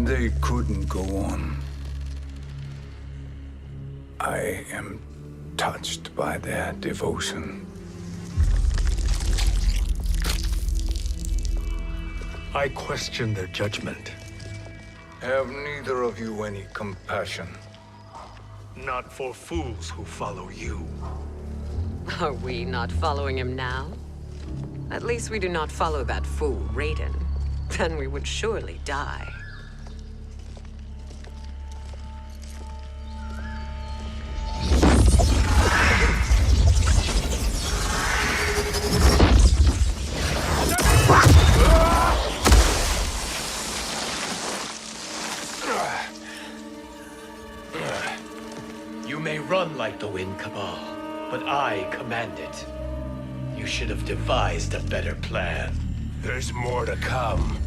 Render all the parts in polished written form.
They couldn't go on. I am touched by their devotion. I question their judgment. Have neither of you any compassion? Not for fools who follow you. Are we not following him now? At least we do not follow that fool, Raiden. Then we would surely die. You may run like the wind, Cabal, but I command it. You should have devised a better plan. There's more to come.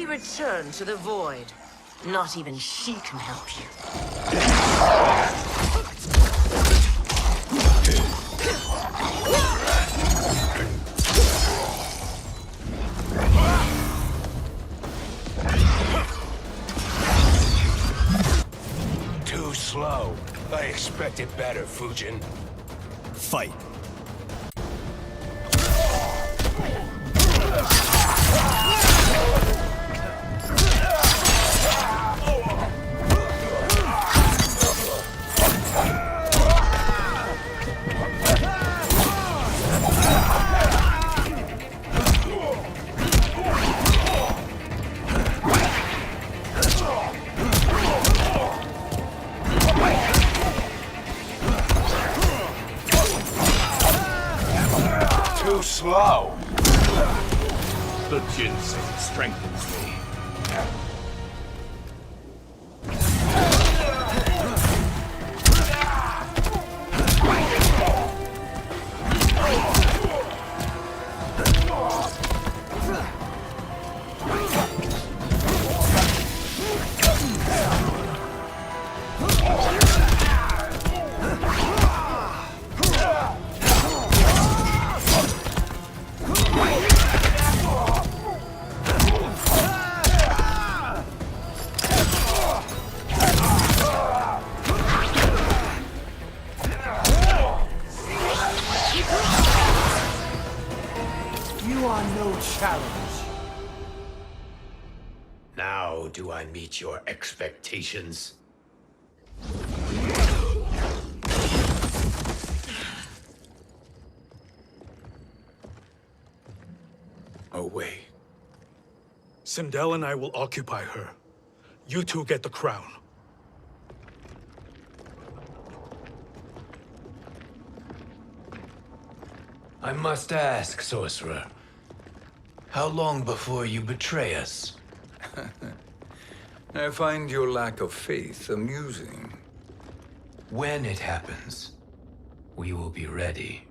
Return to the void. Not even she can help you. Too slow. I expected better, FUJIN. Fight. Too slow. The ginseng strengthens me. You are no challenge. Now do I meet your expectations? Away. Sindel and I will occupy her. You two get the crown. I must ask, sorcerer. How long before you betray us? I find your lack of faith amusing. When it happens, we will be ready.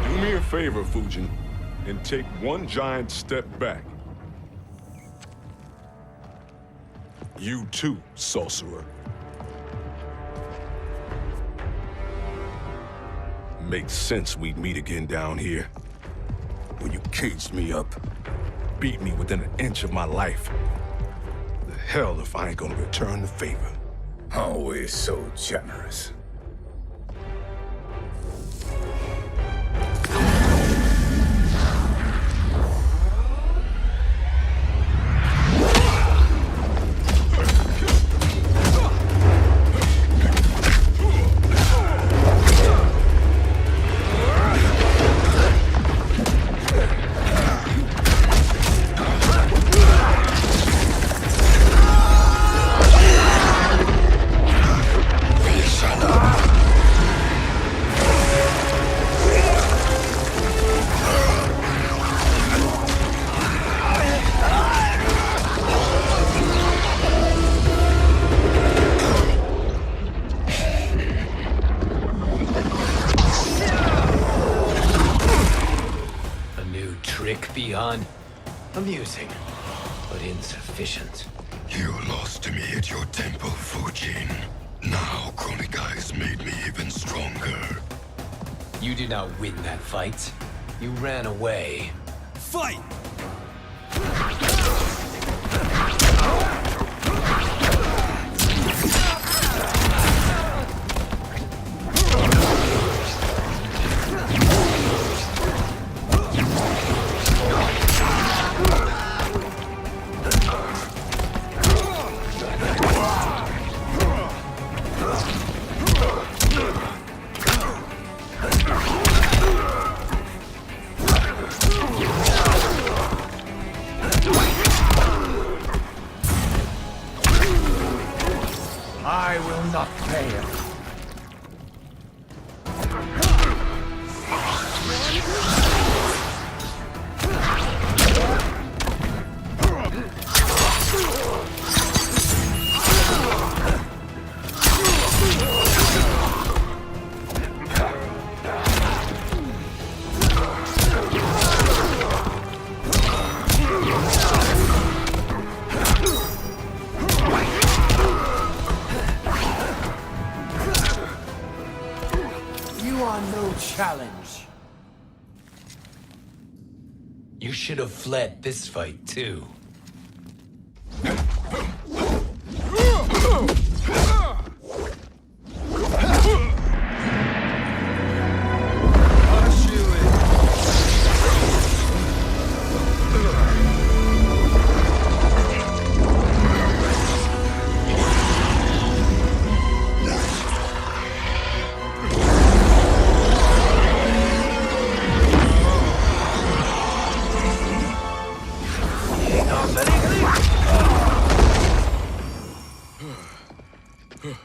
Do me a favor, FUJIN, and take one giant step back. You too, sorcerer. Makes sense we'd meet again down here. When you caged me up, beat me within an inch of my life. The hell if I ain't gonna return the favor. Always so generous. Beyond amusing, but insufficient. You lost to me at your temple, Fujin. Now Kronika has made me even stronger. You did not win that fight. You ran away. Fight! I will not fail. You are no challenge. You should have fled this fight, too.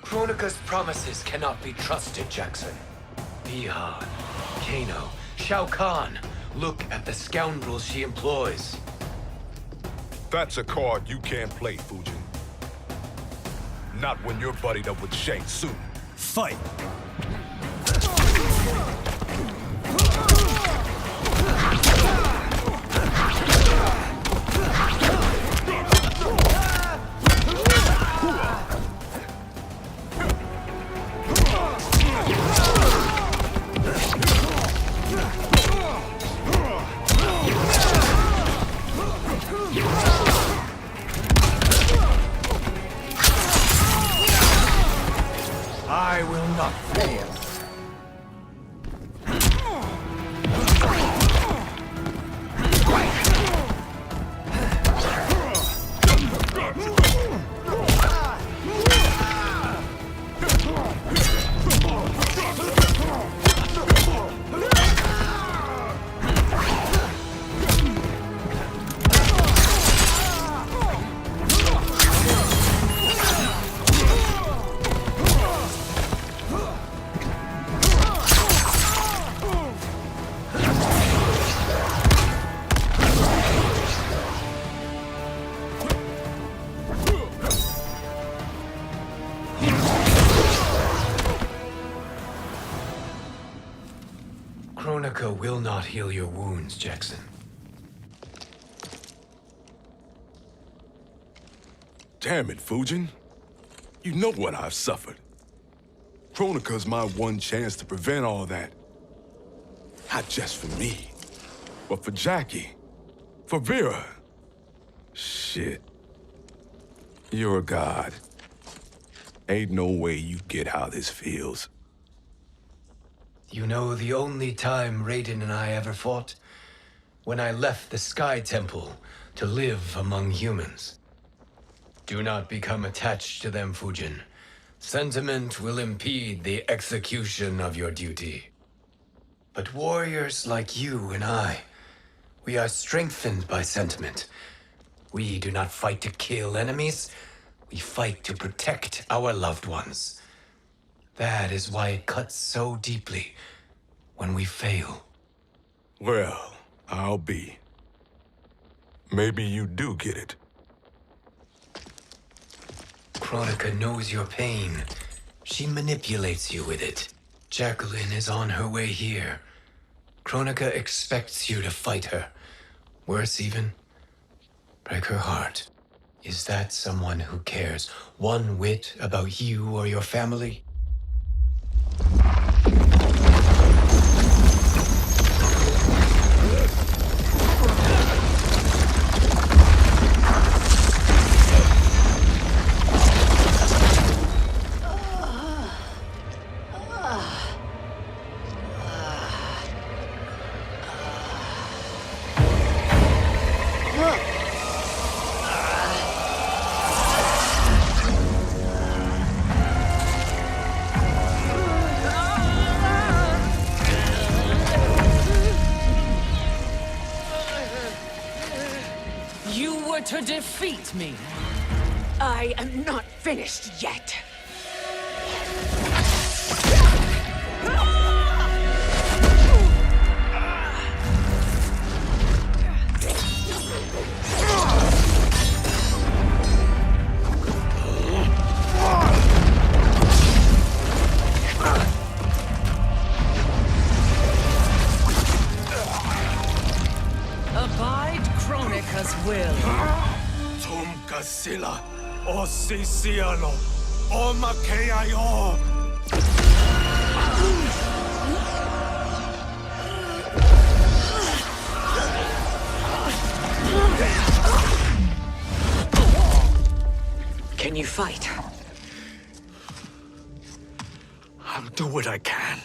Kronika's promises cannot be trusted, Jackson. Bihan, Kano, Shao Kahn. Look at the scoundrels she employs. That's a card you can't play, Fujin. Not when you're buddied up with Shang Tsung. Fight! I will not fail. Kronika will not heal your wounds, Jackson. Damn it, Fujin. You know what I've suffered. Kronika's my one chance to prevent all that. Not just for me, but for Jackie, for Vera. Shit. You're a god. Ain't no way you get how this feels. You know the only time Raiden and I ever fought? When I left the Sky Temple to live among humans. Do not become attached to them, FUJIN. Sentiment will impede the execution of your duty. But warriors like you and I, we are strengthened by sentiment. We do not fight to kill enemies. We fight to protect our loved ones. That is why it cuts so deeply when we fail. Well, I'll be. Maybe you do get it. Kronika knows your pain. She manipulates you with it. Jacqueline is on her way here. Kronika expects you to fight her. Worse even, break her heart. Is that someone who cares one whit about you or your family? To defeat me. I am not finished yet. Abide Kronika's will. Sila, o Sisialo, o Makeayo. Can you fight? I'll do what I can.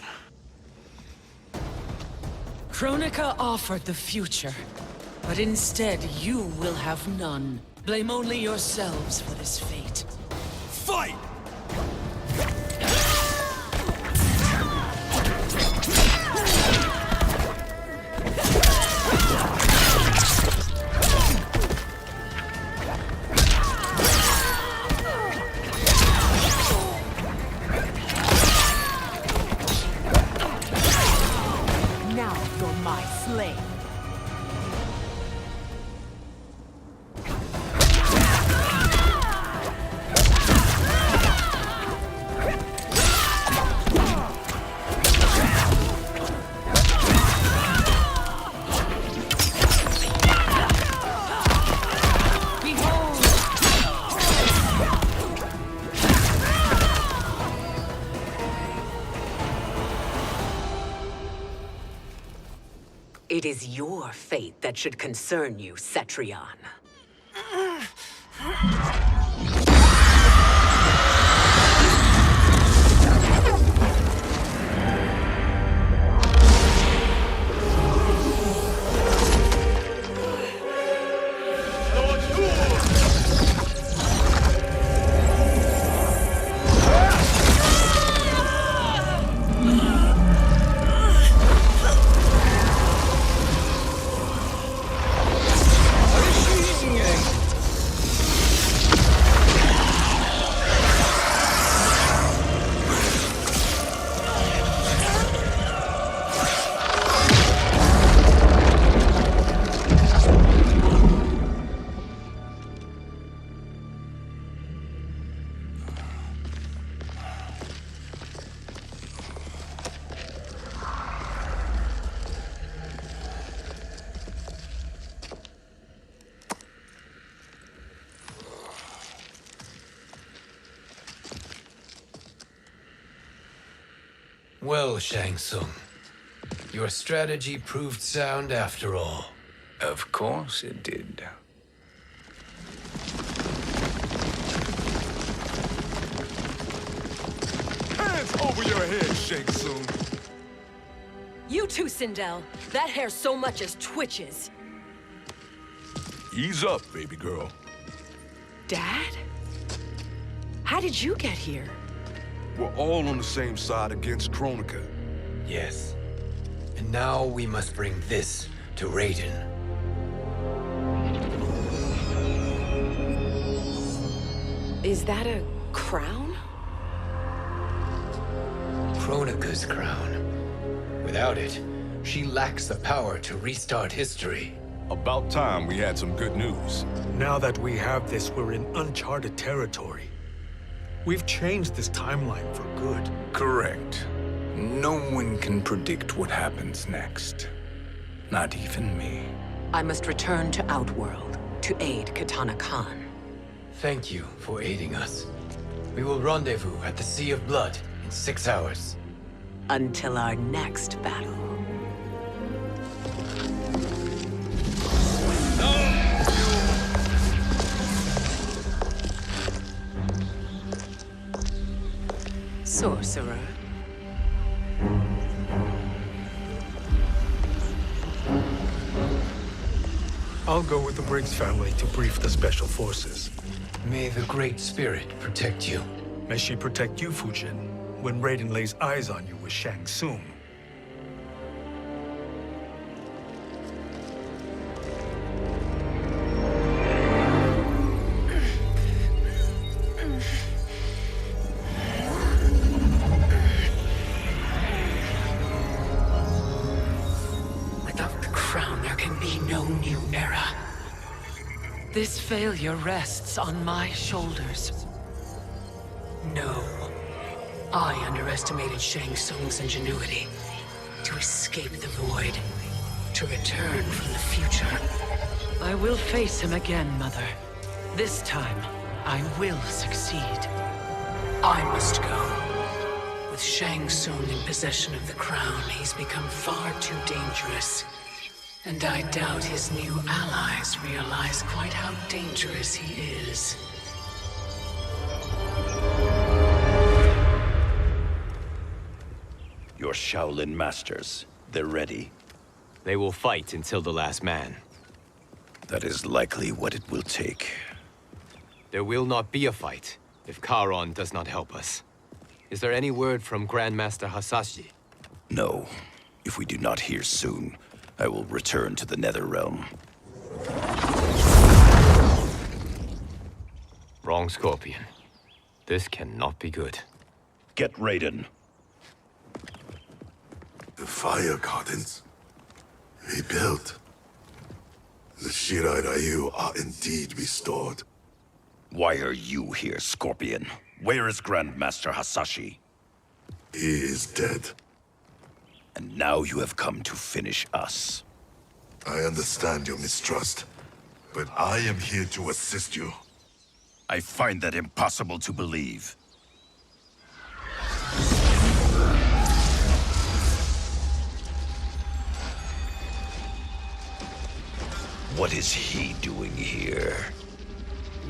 Kronika offered the future, but instead you will have none. Blame only yourselves for this fate. Fight! Now you're my slave. It is your fate that should concern you, Cetrion. Well, Shang Tsung, Your strategy proved sound after all. Of course it did. Hands over your head, Shang Tsung. You too, Sindel. That hair so much as twitches. Ease up, baby girl. Dad? How did you get here? We're all on the same side against Kronika. Yes. And now we must bring this to Raiden. Is that a crown? Kronika's crown. Without it, she lacks the power to restart history. About time we had some good news. Now that we have this, we're in uncharted territory. We've changed this timeline for good. Correct. No one can predict what happens next. Not even me. I must return to Outworld to aid Katana Khan. Thank you for aiding us. We will rendezvous at the Sea of Blood in 6 hours. Until our next battle. Sorcerer. I'll go with the Briggs family to brief the Special Forces. May the Great Spirit protect you. May she protect you, FUJIN, when Raiden lays eyes on you with Shang Tsung. Without the crown, there can be no new era. This failure rests on my shoulders. No. I underestimated Shang Tsung's ingenuity. To escape the void. To return from the future. I will face him again, Mother. This time, I will succeed. I must go. With Shang Tsung in possession of the crown, he's become far too dangerous. And I doubt his new allies realize quite how dangerous he is. Your Shaolin masters, they're ready. They will fight until the last man. That is likely what it will take. There will not be a fight if Charon does not help us. Is there any word from Grandmaster Hasashi? No. If we do not hear soon, I will return to the Netherrealm. Wrong, Scorpion. This cannot be good. Get Raiden. The fire gardens rebuilt. The Shirai Ryu are indeed restored. Why are you here, Scorpion? Where is Grandmaster Hasashi? He is dead. And now you have come to finish us. I understand your mistrust, but I am here to assist you. I find that impossible to believe. What is he doing here?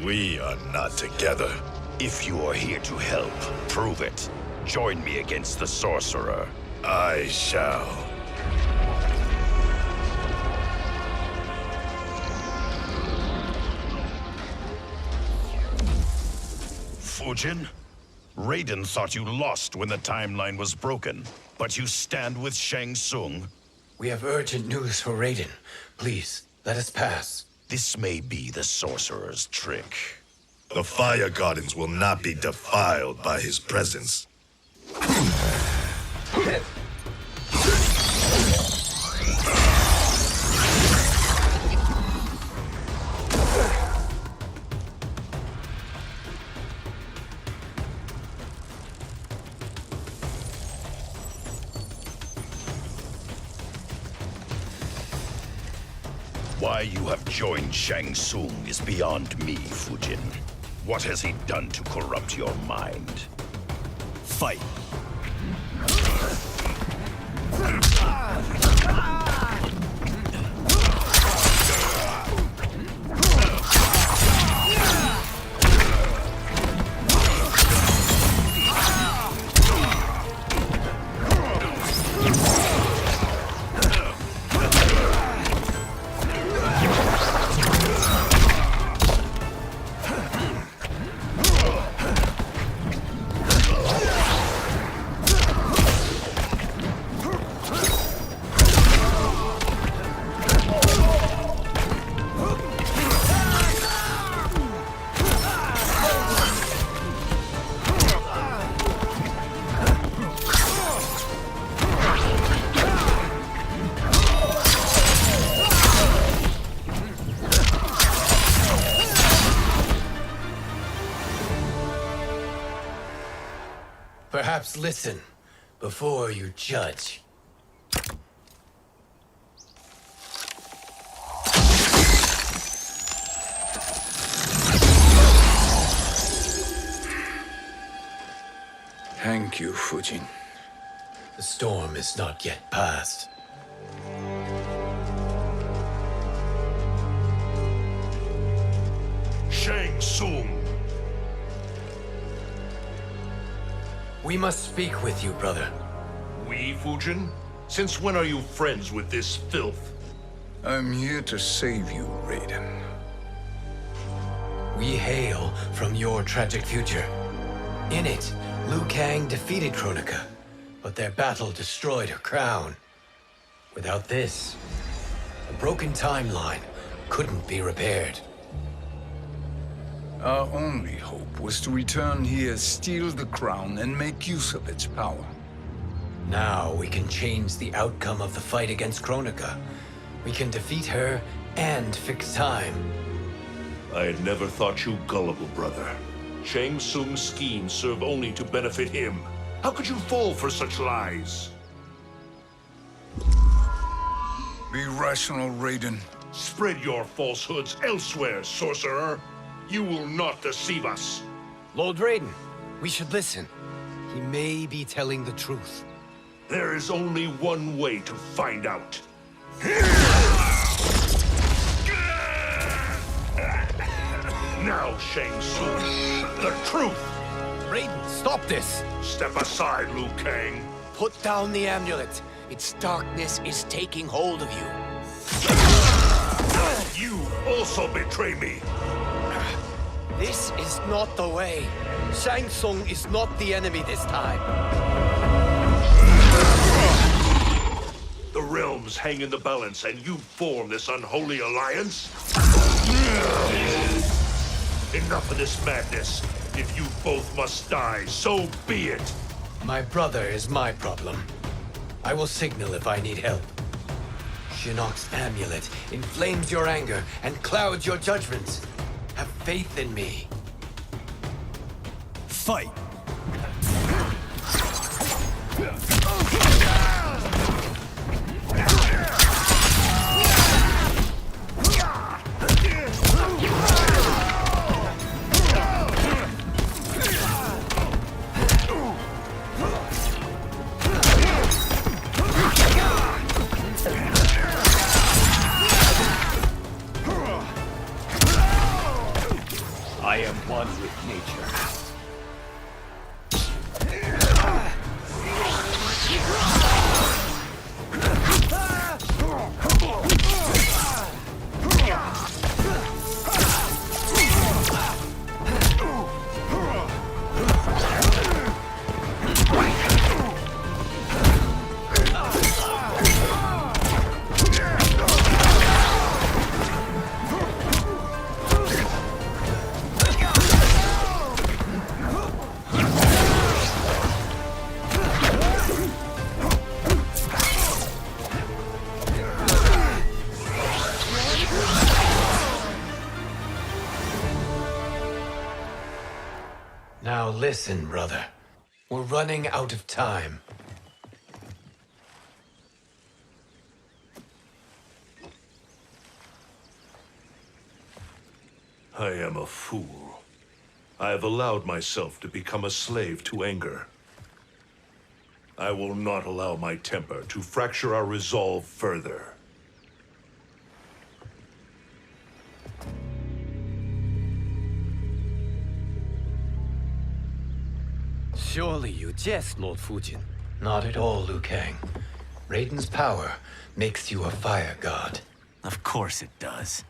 We are not together. If you are here to help, prove it. Join me against the Sorcerer. I shall. Fujin? Raiden thought you lost when the timeline was broken, but you stand with Shang Tsung. We have urgent news for Raiden. Please, let us pass. This may be the Sorcerer's trick. The fire gardens will not be defiled by his presence. Why you have joined Shang Tsung is beyond me, Fujin. What has he done to corrupt your mind? Fight. Perhaps listen before you judge. Thank you, FUJIN. The storm is not yet past. Shang Tsung! We must speak with you, brother. We, FUJIN? Since when are you friends with this filth? I'm here to save you, Raiden. We hail from your tragic future. In it, Liu Kang defeated Kronika, but their battle destroyed her crown. Without this, a broken timeline couldn't be repaired. Our only hope was to return here, steal the crown, and make use of its power. Now we can change the outcome of the fight against Kronika. We can defeat her and fix time. I had never thought you gullible, brother. Shang Tsung's schemes serve only to benefit him. How could you fall for such lies? Be rational, Raiden. Spread your falsehoods elsewhere, sorcerer. You will not deceive us. Lord Raiden, we should listen. He may be telling the truth. There is only one way to find out. Now, Shang Tsung, the truth! Raiden, stop this! Step aside, Liu Kang. Put down the amulet. Its darkness is taking hold of you. You also betray me. This is not the way. Shang Tsung is not the enemy this time. The realms hang in the balance, and you form this unholy alliance? Enough of this madness. If you both must die, so be it. My brother is my problem. I will signal if I need help. Shinnok's amulet inflames your anger and clouds your judgments. Have faith in me. Fight! I am one with nature. Now listen, brother. We're running out of time. I am a fool. I have allowed myself to become a slave to anger. I will not allow my temper to fracture our resolve further. Surely you jest, Lord Fujin. Not at all, Liu Kang. Raiden's power makes you a fire god. Of course it does.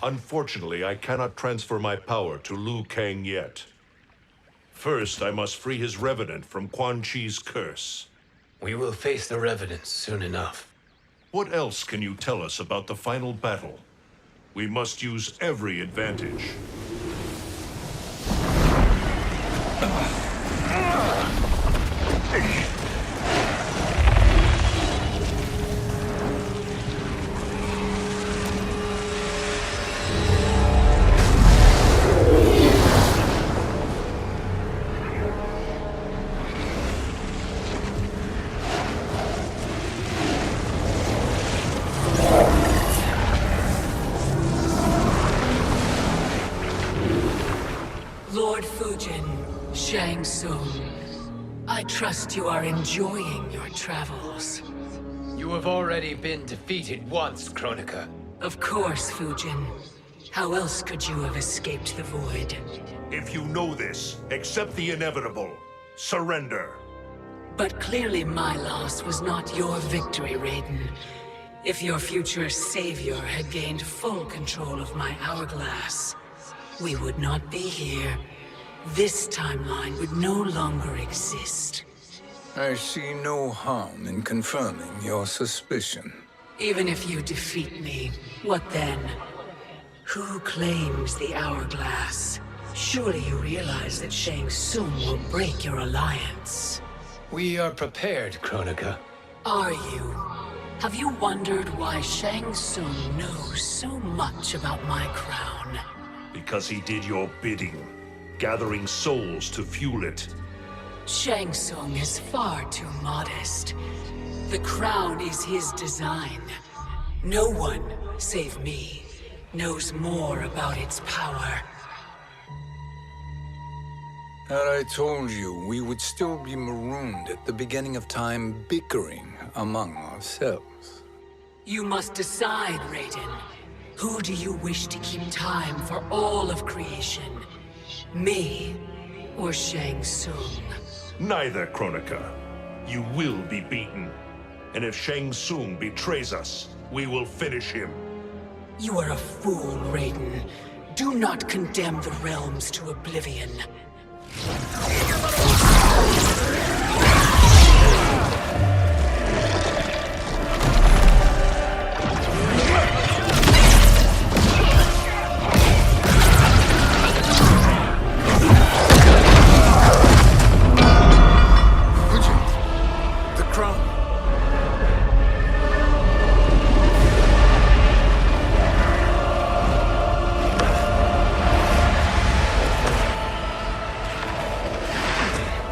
Unfortunately, I cannot transfer my power to Liu Kang yet. First, I must free his Revenant from Quan Chi's curse. We will face the Revenants soon enough. What else can you tell us about the final battle? We must use every advantage. Lord Fujin, Shang Tsung, I trust you are enjoying your travels. You have already been defeated once, Kronika. Of course, Fujin. How else could you have escaped the void? If you know this, accept the inevitable. Surrender. But clearly my loss was not your victory, Raiden. If your future savior had gained full control of my hourglass, we would not be here. This timeline would no longer exist. I see no harm in confirming your suspicion. Even if you defeat me, what then? Who claims the hourglass? Surely you realize that Shang Tsung will break your alliance. We are prepared, Kronika. Are you? Have you wondered why Shang Tsung knows so much about my crown? Because he did your bidding, gathering souls to fuel it. Shang Tsung is far too modest. The crown is his design. No one, save me, knows more about its power. Had I told you, we would still be marooned at the beginning of time, bickering among ourselves. You must decide, Raiden. Who do you wish to keep time for all of creation? Me or Shang Tsung? Neither, Kronika. You will be beaten. And if Shang Tsung betrays us, we will finish him. You are a fool, Raiden. Do not condemn the realms to oblivion.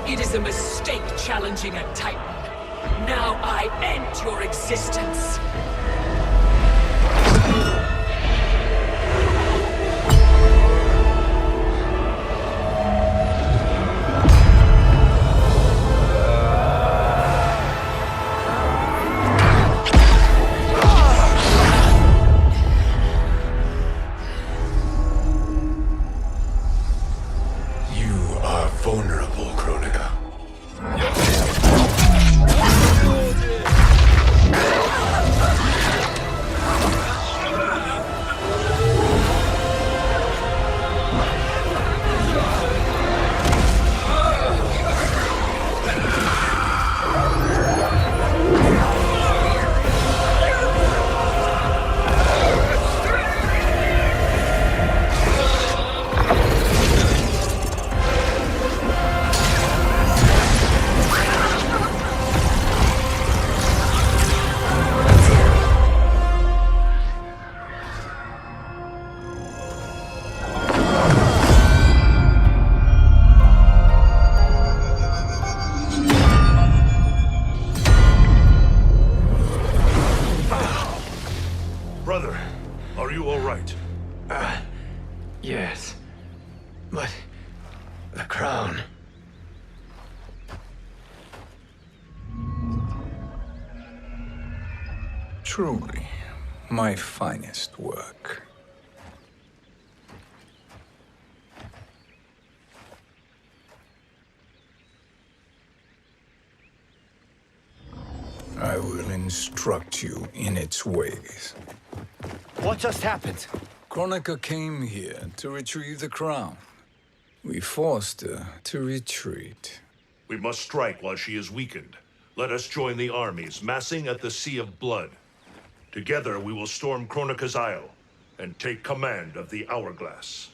It is a mistake challenging a Titan. Now I end your existence. You are vulnerable, Kronika. Brother, are you all right? Yes. But the crown... my finest work. I will instruct you in its ways. What just happened? Kronika came here to retrieve the crown. We forced her to retreat. We must strike while she is weakened. Let us join the armies, massing at the Sea of Blood. Together we will storm Kronika's Isle and take command of the Hourglass.